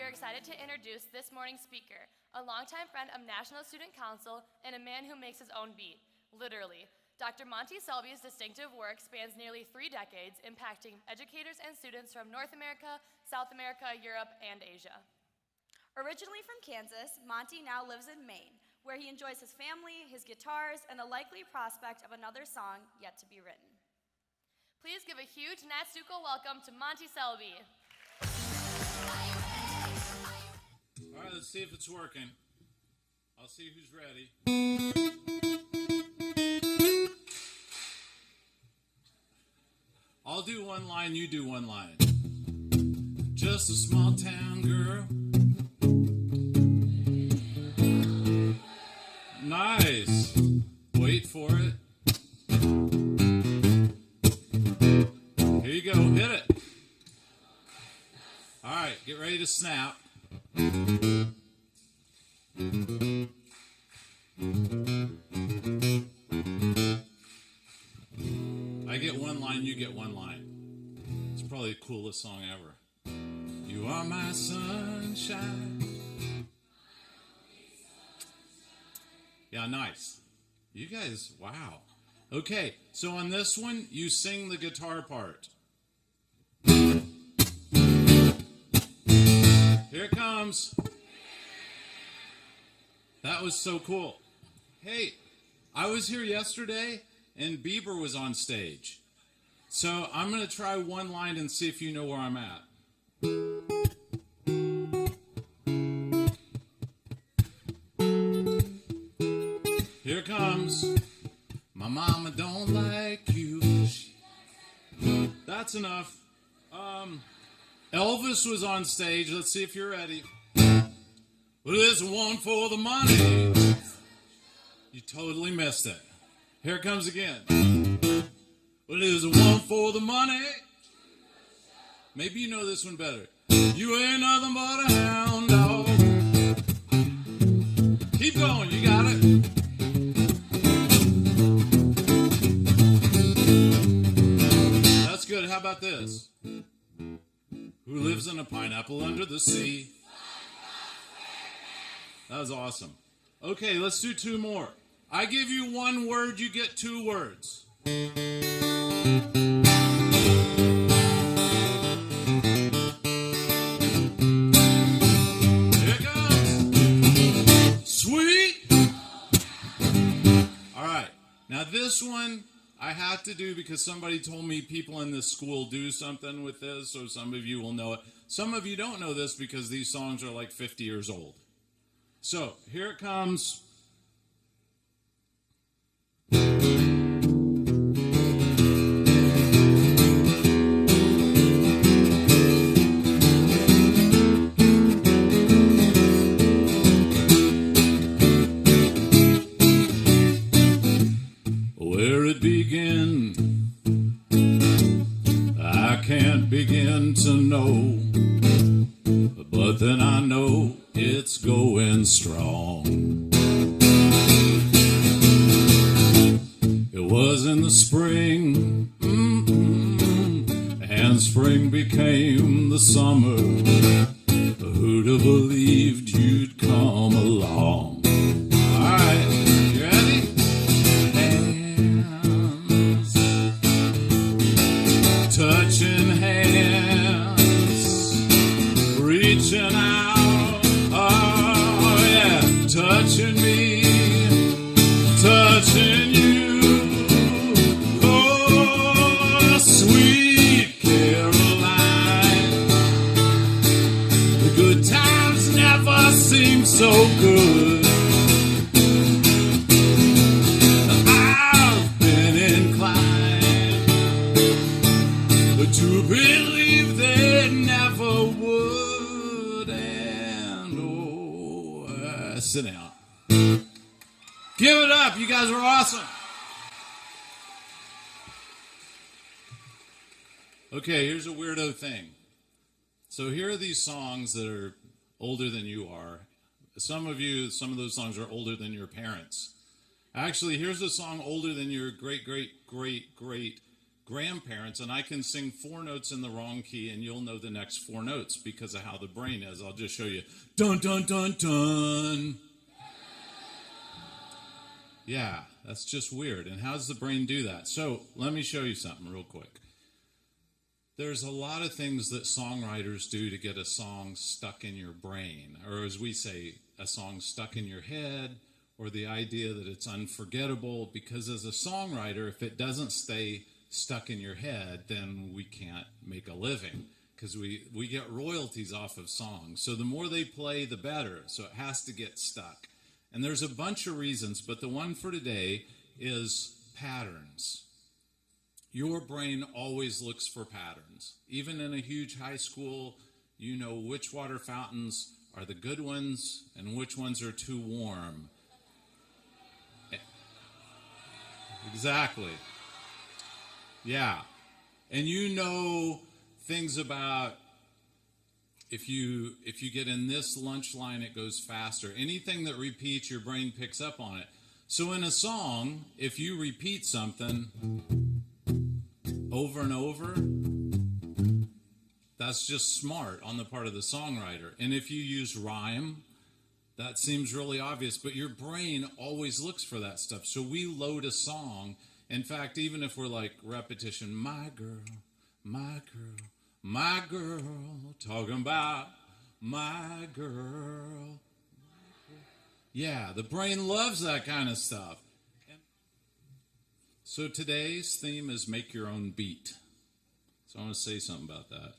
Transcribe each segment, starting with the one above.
are excited to introduce this morning's speaker, a longtime friend of National Student Council and a man who makes his own beat, literally. Dr. Monte Selby's distinctive work spans nearly 3 decades, impacting educators and students from North America, South America, Europe, and Asia. Originally from Kansas, Monte now lives in Maine, where he enjoys his family, his guitars, and the likely prospect of another song yet to be written. Please give a huge NatStuCo welcome to Monte Selby. All right, let's see if it's working. I'll see who's ready. I'll do one line, you do one line. Just a small town girl. Nice. Wait for it. Here you go, hit it. All right, get ready to snap. I get one line, you get one line. It's probably the coolest song ever. You are my sunshine. Yeah, nice. You guys, wow. Okay, so on this one, you sing the guitar part. Here it comes. That was so cool. Hey, I was here yesterday and Bieber was on stage. So I'm going to try one line and see if you know where I'm at. Here it comes. My mama don't like you. That's enough. Elvis was on stage. Let's see if you're ready. Well, there's one for the money. You totally missed it. Here it comes again. Well, there's one for the money. Maybe you know this one better. You ain't nothing but a hound dog. Keep going, you got it. That's good. How about this? Who lives in a pineapple under the sea? That was awesome. Okay, let's do 2 more. I give you 1 word, you get 2 words. Here it comes. Sweet. All right. Now this one I have to do because somebody told me people in this school do something with this, so some of you will know it. Some of you don't know this because these songs are like 50 years old. So, here it comes. Where it began, I can't begin to know, but then I know it's going strong. It was in the spring, and spring became the summer. Who'd have believed you'd come along? All right, you ready? Hands, touching hands, reaching out. Touching me, touching you, oh, sweet Caroline. The good times never seem so good. I've been inclined to believe they never would, and oh, sit down. Give it up. You guys are awesome. Okay, here's a weirdo thing. So here are these songs that are older than you are. Some of those songs are older than your parents. Actually, here's a song older than your great, great, great, great grandparents, and I can sing 4 notes in the wrong key, and you'll know the next 4 notes because of how the brain is. I'll just show you. Dun, dun, dun, dun. Yeah, that's just weird. And how does the brain do that? So let me show you something real quick. There's a lot of things that songwriters do to get a song stuck in your brain, or as we say, a song stuck in your head, or the idea that it's unforgettable, because as a songwriter, if it doesn't stay stuck in your head, then we can't make a living, because we get royalties off of songs. So the more they play, the better. So it has to get stuck. And there's a bunch of reasons, but the one for today is patterns. Your brain always looks for patterns. Even in a huge high school, you know which water fountains are the good ones and which ones are too warm. Exactly. Yeah. And you know things about if you get in this lunch line, it goes faster. Anything that repeats, your brain picks up on it. So in a song, if you repeat something over and over, that's just smart on the part of the songwriter. And if you use rhyme, that seems really obvious, but your brain always looks for that stuff. So we load a song. In fact, even if we're like repetition, my girl, my girl, my girl, talking about my girl. Yeah, the brain loves that kind of stuff. So today's theme is make your own beat. So I want to say something about that.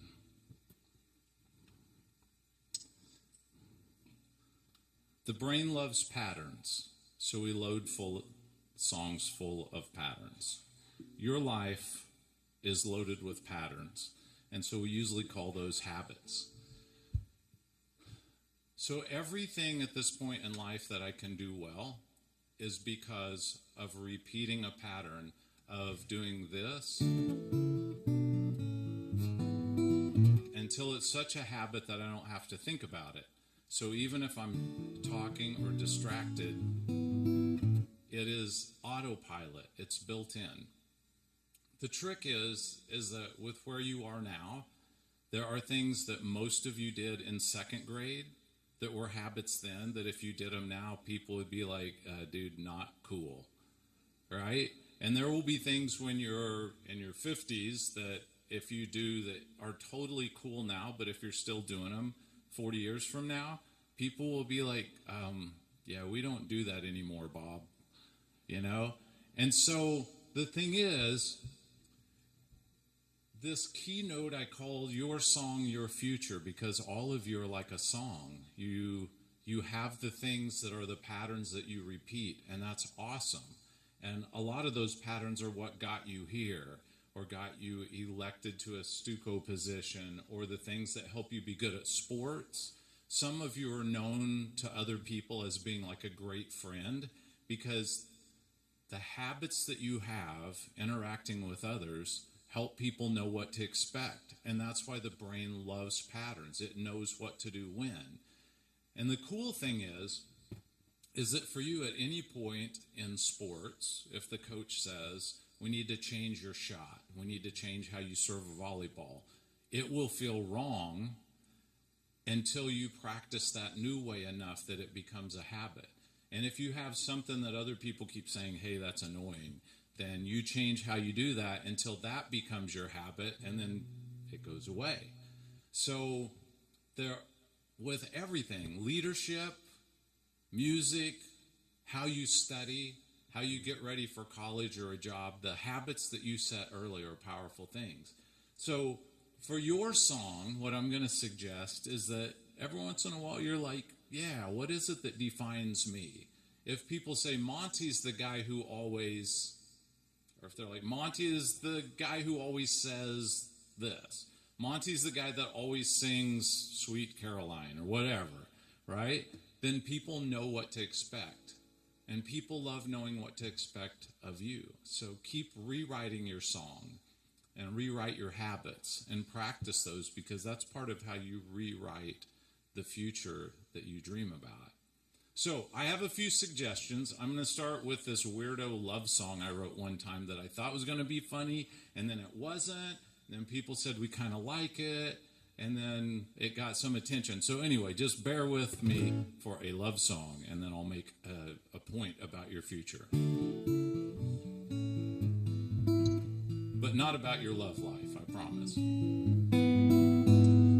The brain loves patterns, so we load songs full of patterns. Your life is loaded with patterns, and so we usually call those habits. So everything at this point in life that I can do well is because of repeating a pattern of doing this until it's such a habit that I don't have to think about it. So even if I'm talking or distracted, it is autopilot. It's built in. The trick is that with where you are now, there are things that most of you did in second grade that were habits then, that if you did them now, people would be like, dude, not cool, right? And there will be things when you're in your 50s that if you do that are totally cool now, but if you're still doing them 40 years from now, people will be like, yeah, we don't do that anymore, Bob, you know? And so the thing is, this keynote I call Your Song, Your Future, because all of you are like a song. You have the things that are the patterns that you repeat, and that's awesome. And a lot of those patterns are what got you here, or got you elected to a NatStuCo position, or the things that help you be good at sports. Some of you are known to other people as being like a great friend because the habits that you have interacting with others help people know what to expect. And that's why the brain loves patterns. It knows what to do when. And the cool thing is that for you at any point in sports, if the coach says, we need to change your shot, we need to change how you serve a volleyball, it will feel wrong until you practice that new way enough that it becomes a habit. And if you have something that other people keep saying, hey, that's annoying, then you change how you do that until that becomes your habit, and then it goes away. So there, with everything, leadership, music, how you study, how you get ready for college or a job, the habits that you set early are powerful things. So for your song, what I'm going to suggest is that every once in a while you're like, yeah, what is it that defines me? If people say Monty's the guy who always, or if they're like, Monty is the guy who always says this, Monty's the guy that always sings Sweet Caroline or whatever, right? Then people know what to expect. And people love knowing what to expect of you. So keep rewriting your song and rewrite your habits and practice those, because that's part of how you rewrite the future that you dream about. So I have a few suggestions. I'm going to start with this weirdo love song I wrote one time that I thought was going to be funny, and then it wasn't. Then people said we kind of like it, and then it got some attention. So anyway, just bear with me for a love song, and then I'll make a point about your future. But not about your love life, I promise.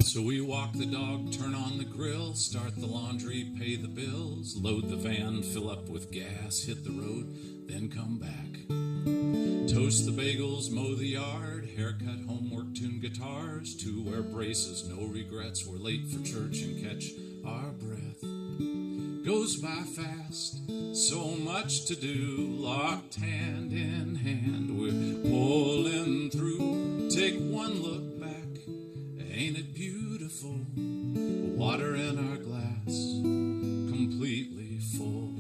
So we walk the dog, turn on the grill, start the laundry, pay the bills, load the van, fill up with gas, hit the road, then come back. Toast the bagels, mow the yard, haircut, homework, tune guitars, to wear braces, no regrets, we're late for church and catch our breath. Goes by fast, so much to do, locked hand in hand, we're pulling through, take one look back, ain't it beautiful, water in our glass, completely full.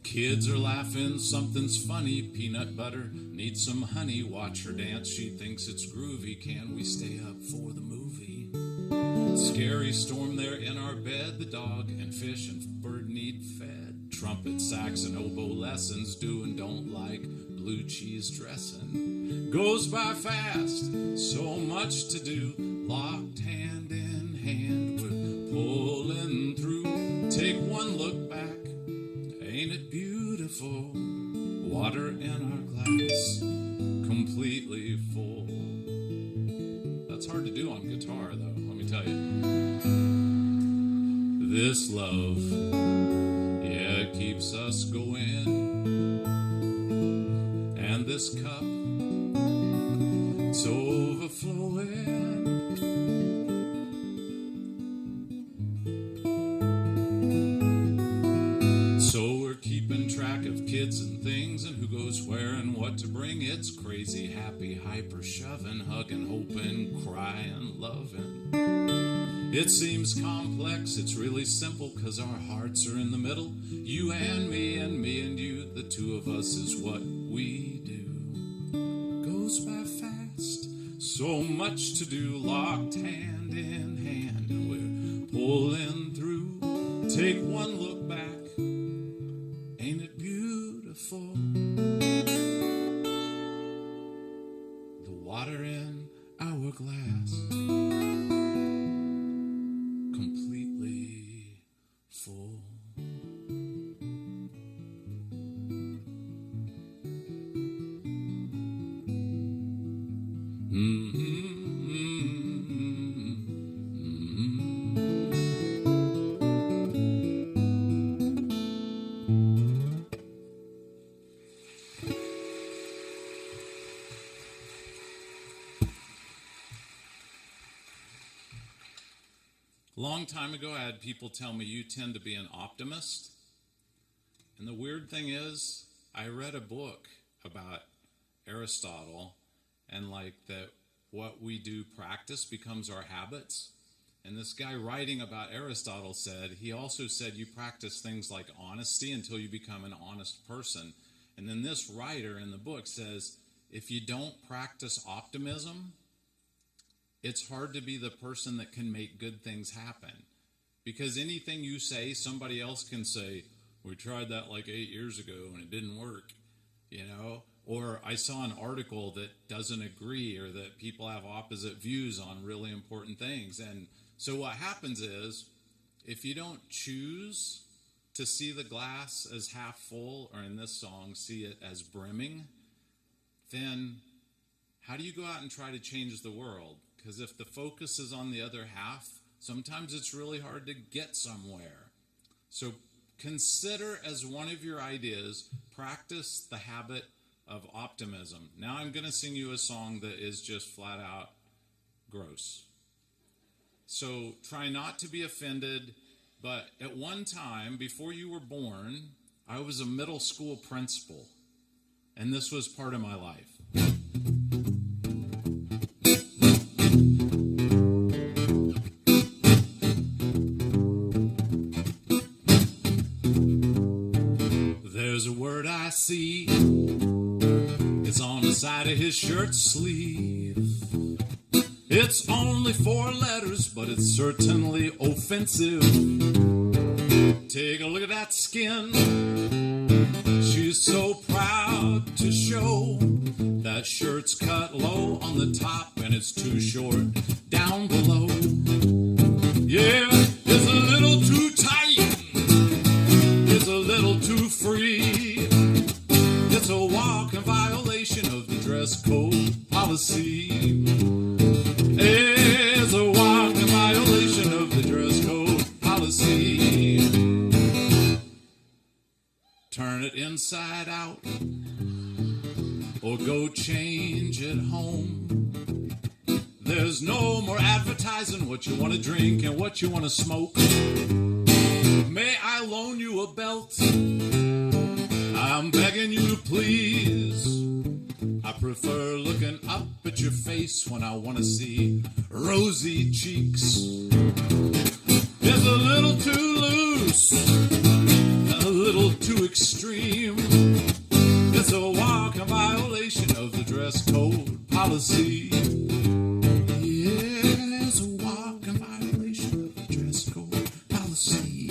Kids are laughing, something's funny, peanut butter, needs some honey, watch her dance, she thinks it's groovy, can we stay up for the movie? Scary storm there in our bed, the dog and fish and bird need fed, trumpet, sax, and oboe lessons, do and don't like, blue cheese dressing. Goes by fast, so much to do, locked hand in hand, we're pulling through, take one look back, ain't it beautiful, water in our glass, completely full. That's hard to do on guitar, though, let me tell you. This love, yeah, it keeps us going, and this cup, it's overflowing. So we're keeping track of kids and things and who goes where and what to bring. It's crazy, happy, hyper, shoving, hugging, hoping, crying, loving. It seems complex, it's really simple, 'cause our hearts are in the middle. You and me and you, the two of us is what we do. Goes by fast, so much to do, locked hand in hand, and we're pulling through. Take one look back, ain't it beautiful? The water in our glass, completely full. A long time ago, I had people tell me, you tend to be an optimist. And the weird thing is, I read a book about Aristotle, and like that what we do practice becomes our habits. And this guy writing about Aristotle said, he also said you practice things like honesty until you become an honest person. And then this writer in the book says, if you don't practice optimism, it's hard to be the person that can make good things happen. Because anything you say, somebody else can say, we tried that like 8 years ago and it didn't work, you know? Or I saw an article that doesn't agree, or that people have opposite views on really important things. And so what happens is, if you don't choose to see the glass as half full, or in this song, see it as brimming, then how do you go out and try to change the world? Because if the focus is on the other half, sometimes it's really hard to get somewhere. So consider as one of your ideas, practice the habit of optimism. Now I'm going to sing you a song that is just flat out gross. So try not to be offended, but at one time, before you were born, I was a middle school principal, and this was part of my life. There's a word I see, it's on the side of his shirt sleeve. It It's only 4 letters, but it's certainly offensive. Take a look at that skin. She's so proud to show that shirt's cut low on the top and it's too short down below. Yeah, it's a little too tight. It's a little too free. It's a walking violation of the dress code policy. It's a walking violation of the dress code policy. Turn it inside out or go change it home. There's no more advertising what you want to drink and what you want to smoke. May I loan you a belt? I'm begging you, please. I prefer looking up at your face when I want to see rosy cheeks. It's a little too loose, a little too extreme. It's a walking violation of the dress code policy. Yeah, it's a walking violation of the dress code policy.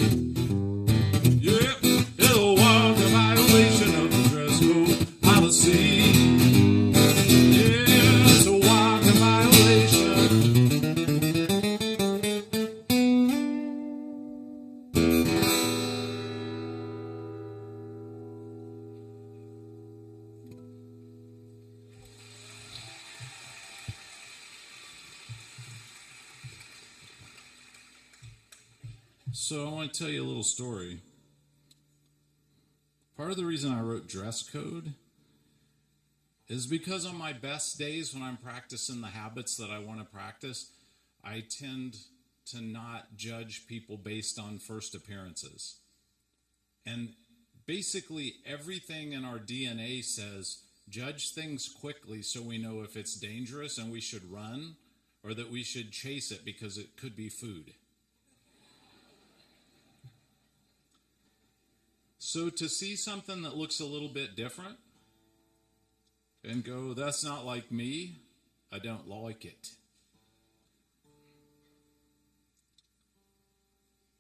Yeah, it's a walking violation of the dress code policy. Yeah, it's a walking violation. So I want to tell you a little story. Part of the reason I wrote dress code is because on my best days when I'm practicing the habits that I want to practice, I tend to not judge people based on first appearances. And basically everything in our DNA says judge things quickly so we know if it's dangerous and we should run or that we should chase it because it could be food. So to see something that looks a little bit different and go, that's not like me, I don't like it.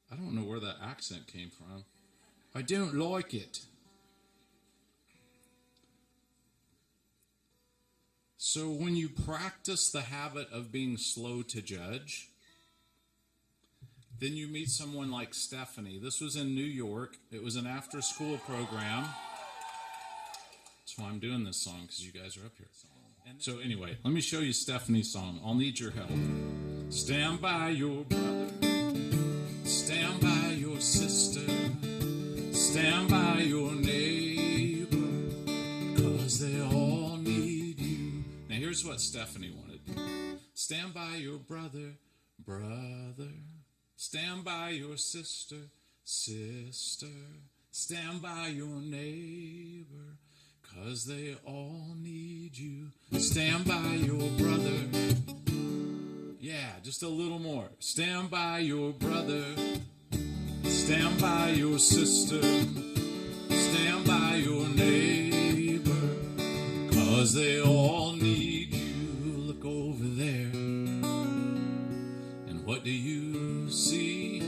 I don't know where that accent came from. I don't like it. So when you practice the habit of being slow to judge, then you meet someone like Stephanie. This was in New York. It was an after-school program. That's why I'm doing this song, because you guys are up here. So anyway, let me show you Stephanie's song. I'll need your help. Stand by your brother. Stand by your sister. Stand by your neighbor, because they all need you. Now here's what Stephanie wanted. Stand by your brother, brother. Stand by your sister, sister. Stand by your neighbor, 'cause they all need you. Stand by your brother. Yeah, just a little more. Stand by your brother. Stand by your sister. Stand by your neighbor, 'cause they all need you. Look over there. And what do you see?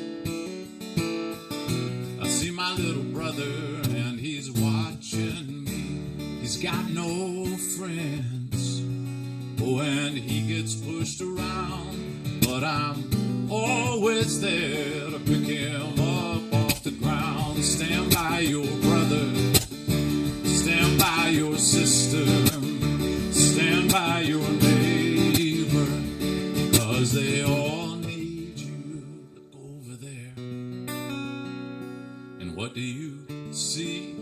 I see my little brother, and he's watching me. He's got no friends. Oh, and he gets pushed around, but I'm always there to pick him up off the ground. Stand by your brother. Stand by your sister. Stand by your neighbor, 'cause they all need you. Look over there. And what do you see?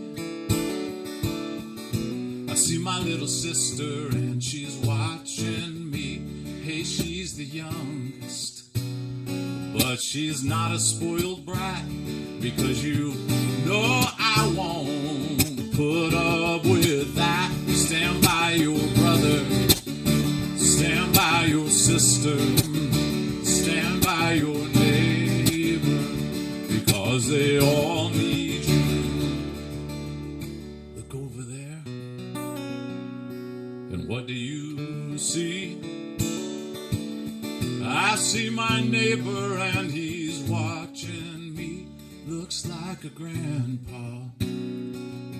I see my little sister, and she's watching me. Hey, she's the youngest, but she's not a spoiled brat, because you know I won't put up with that. Stand by your brother. Stand by your sister. Stand by your neighbor, because they all need you. Look over there. And what do you see? see my neighbor and he's watching me. Looks like a grandpa,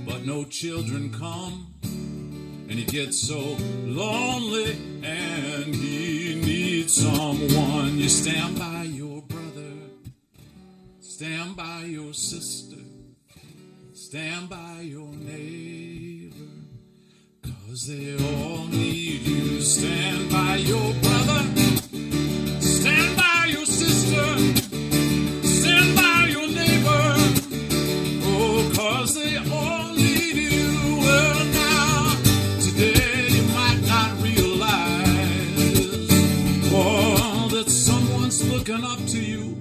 but no children come. And he gets so lonely and he needs someone. You stand by your brother, stand by your sister, stand by your neighbor, 'cause they all need you. Stand by your brother, stand by your sister, stand by your neighbor, oh, 'cause they all need you. Well, now, today you might not realize, oh, that someone's looking up to you.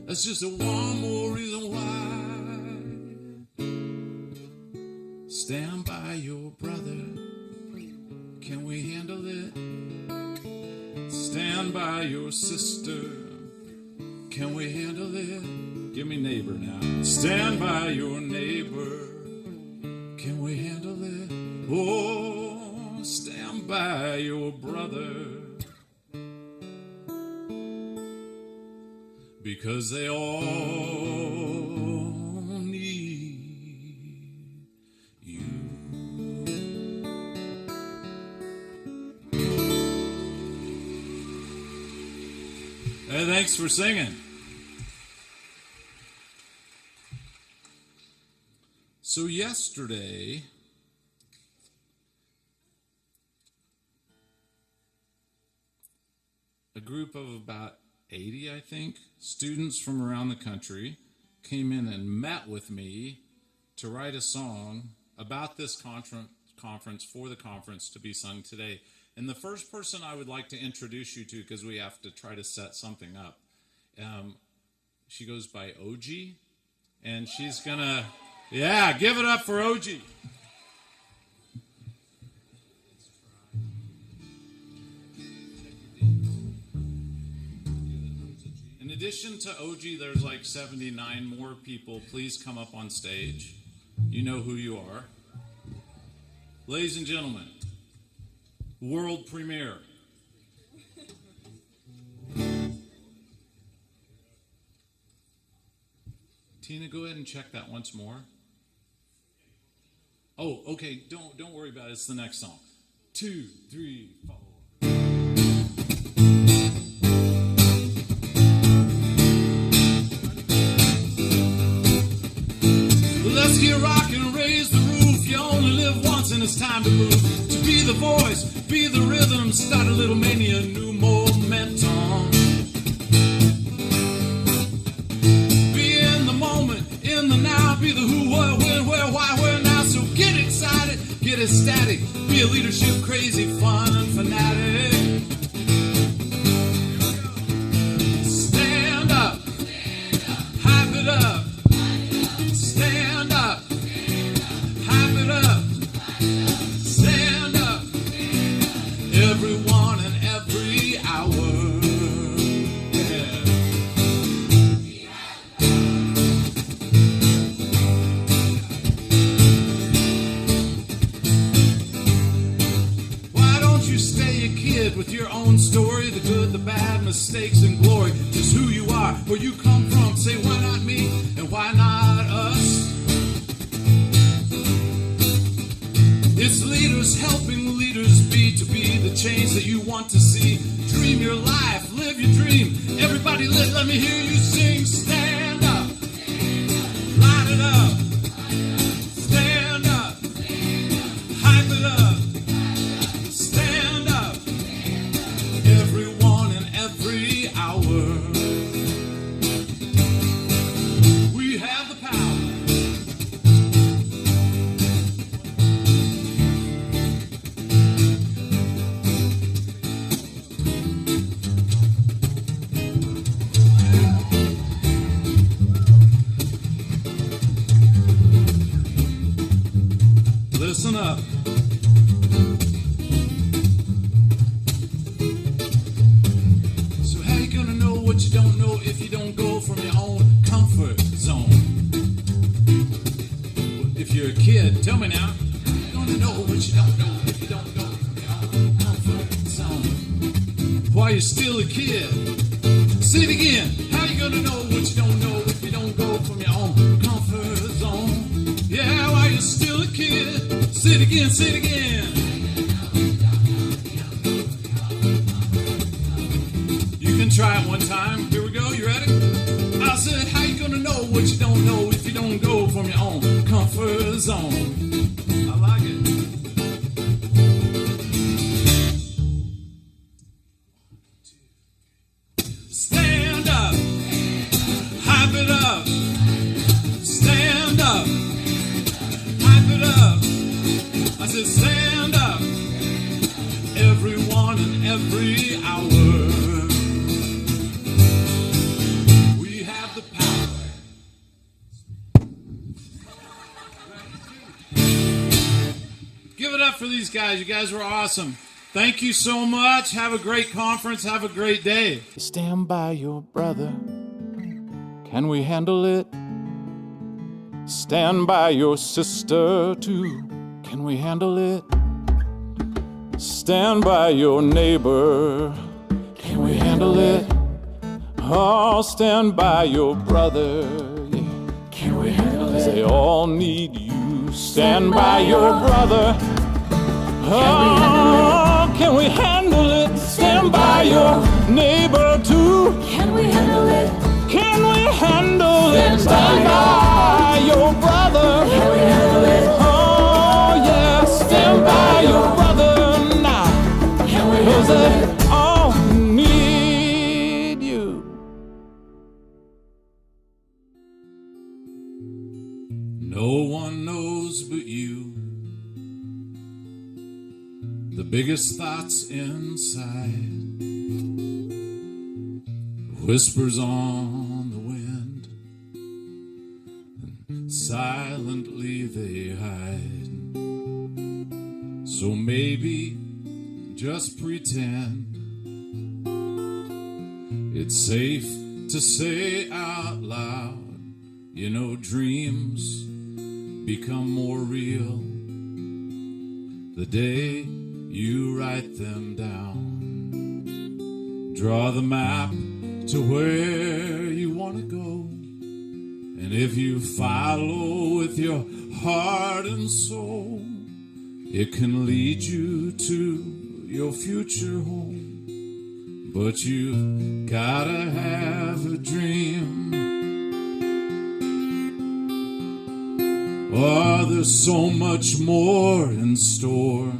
That's just one more reason why. Stand by your brother. Can we handle it? Stand by your sister. Can we handle it? Give me neighbor now. Stand by your neighbor. Can we handle it? Oh, stand by your brother. Because they all need you. Hey, thanks for singing. So yesterday, a group of about 80, I think, students from around the country came in and met with me to write a song about this conference, for the conference to be sung today. And the first person I would like to introduce you to, because we have to try to set something up, she goes by OG, and she's gonna, yeah, give it up for OG. In addition to OG, there's like 79 more people. Please come up on stage. You know who you are. Ladies and gentlemen, world premiere. Tina, go ahead and check that once more. Oh, okay, don't worry about it. It's the next song. 2, 3, 4. Let's get rockin' and raise the roof. You only live once and it's time to move. To be the voice, be the rhythm, start a little mania, new momentum. Be in the moment, in the now, be the who, what, when, where, why, where, now. So get excited, get ecstatic, be a leadership crazy, fun and fanatic. Stand up, hype it up. Stand up, hype it up, stand up, everyone and every hour. Yeah. Why don't you stay a kid with your own story, the good, the bad, mistakes, and glory, just who you are, where you come from. Say, why not me and why not us? It's leaders helping leaders be, to be the change that you want to see. Dream your life, live your dream. Everybody let me hear you sing. Stand up, light it up. Stand up, hype it up. Stand up, everyone and every hour. We have the power. Listen up. So how you gonna know what you don't know if you don't go from your own comfort zone? If you're a kid, tell me now. How you gonna know what you don't know if you don't go from your own comfort zone? While you're still a kid, Say it again. How you gonna know what you don't know if you don't go from your own comfort zone? Yeah, while you're still a kid. Say it again, say it again. You can try it one time. Here we go, you ready? I said, how you gonna know what you don't know if you don't go from your own comfort zone? I like it. Stand up, hype it up. Stand up, hype it up. I said, stand up, everyone and every hour. We have the power. Give it up for these guys. You guys were awesome. Thank you so much. Have a great conference. Have a great day. Stand by your brother. Can we handle it? Stand by your sister too. Can we handle it? Stand by your neighbor. Can we handle it? Oh, stand by your brother. Yeah. Can we handle it? They all need you. Stand by your brother. Oh, can we handle it? Stand by your neighbor too. Can we handle it? Can we handle it? Stand by your brother. Can we handle it? Oh, yeah, stand by your brother now. Can we 'Cause handle it? they all need you. No one knows but you the biggest thoughts inside. Whispers on the wind, and silently they hide. So maybe just pretend it's safe to say out loud. You know, dreams become more real the day you write them down. Draw the map to where you want to go, and if you follow with your heart and soul, it can lead you to your future home. But you gotta have a dream. Oh, there's so much more in store,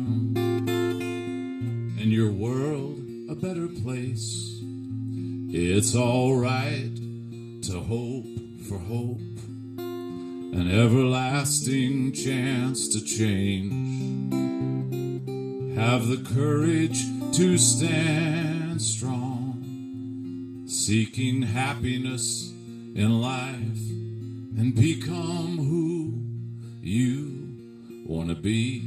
and your world a better place. It's all right to hope for hope, an everlasting chance to change. Have the courage to stand strong, seeking happiness in life, and become who you want to be.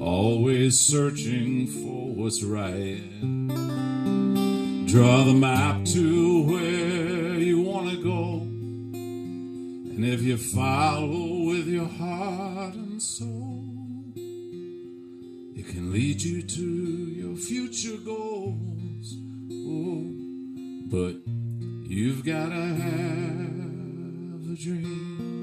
Always searching for what's right. Draw the map to where you want to go, and if you follow with your heart and soul, it can lead you to your future goals. Oh, but you've got to have a dream.